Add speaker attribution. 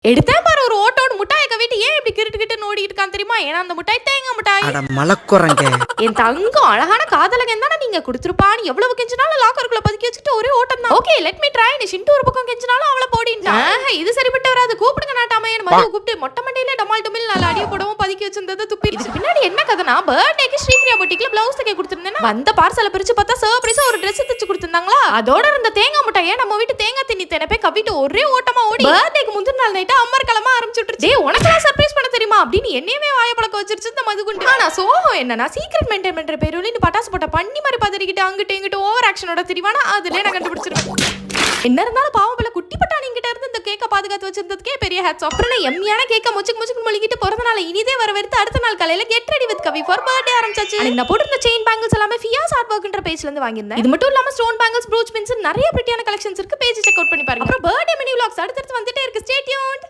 Speaker 1: எடுத்தேன் பாரு ஒரு ஓட்டோட முட்டாயை கவிட்டு ஏன் இப்படி கிரிட்டு ஓடிட்டு இருக்கான் தெரியுமா? ஏன்னா அந்த முட்டாய் தேங்காய் முட்டாய்.
Speaker 2: அட மலக்குறங்க.
Speaker 1: என் தங்கம் அழகான காதலகன் தானே நீங்க கொடுத்துருப்பான்னு எவ்வளவு கெஞ்சினாலும் லாக்கருக்குள்ள பதுக்கி வச்சுட்டு ஒரே ஓட்டம் தான். Okay let me try. நீ சிண்டு ஒரு பக்கம் கெஞ்சினாலும் அவளை போடின்ட்டான். இது சரிப்பட்டு வராது. கூப்பிடுங்க நாட்டாமையன் மது கூப்பிட்டு மொட்டை மண்டையில டமால் டமில் நாலு அடிய போடவும் பதுக்கி வச்சிருந்தது துப்பி. இதுக்கு பின்னாடி என்ன கதைனா பர்த்டேக்கு ஸ்ரீபிரியா பொட்டிக்ல பிளவுஸ் தைக்க கொடுத்துருந்தேன். வந்த பார்சலை பிரிச்சு பார்த்தா சர்ப்ரைஸா ஒரு ட்ரெஸ் தைச்சு கொடுத்துருந்தாங்களா. அதோட இருந்த தேங்காய் முட்டையை நம்ம வீட்டு தேங்காய் தின்னி தெனப்பே கவிட்டு ஒரே ஓட்டமா ஓடி பர்த்டேக்கு முந்தின நாள் நைட்டு அம்மர் கிளம்ப ஆரம்பிச்சுட்டு உனக்கெல்லாம் சர்ப்ரைஸ் பண்ண தெரியுமா அப்படின்னு என்னையவே வாய பழக்க வச்சிருச்சு இந்த மதுகுண்டு. ஆனா சோகம் என்னன்னா சீக்ரெட் மெயின்டைன் பண்ற பேருல இந்த பட்டாசு போட்ட பண்ணி மாதிரி பதறிக்கிட்டு அங்கிட்டு இங்கிட்டு ஓவர் ஆக்ஷனோட தெரியுமானா அதுல நான் கண்டுபிடிச்சிருவேன். என்ன இருந்தாலும் பாவம் பல குட்டி பட்டாணி கிட்ட இருந்து இந்த கேக்க பாதுகாத்து வச்சிருந்ததுக்கே பெரிய ஹேட்ஸ் ஆஃப். அப்புறம் எம்மியான கேக்க முச்சுக்கு மொழிகிட்டு பிறந்த நாள் இனிதே வரவேற்று அடுத்த நாள் காலையில get ready with Kavi for birthday ஆரம்பிச்சாச்சு. நான் போட்டிருந்த செயின் பேங்கிள்ஸ் எல்லாமே ஃபியாஸ் ஆர்ட் ஒர்க்ன்ற பேஜ்ல இருந்து வாங்கியிருந்தேன். இது மட்டும் இல்லாம ஸ்டோன் பேங்கிள்ஸ் ப்ரூச் பின்ஸ் நிறைய பிரிட்டியான கலெக்ஷன்ஸ் இருக்கு. பேஜ் செக் அவுட் பண்ணி பாருங்க. அப்புறம் பர்த்டே மினி vlogs அடுத்து வந்துட்டே இருக்கு. Stay tuned.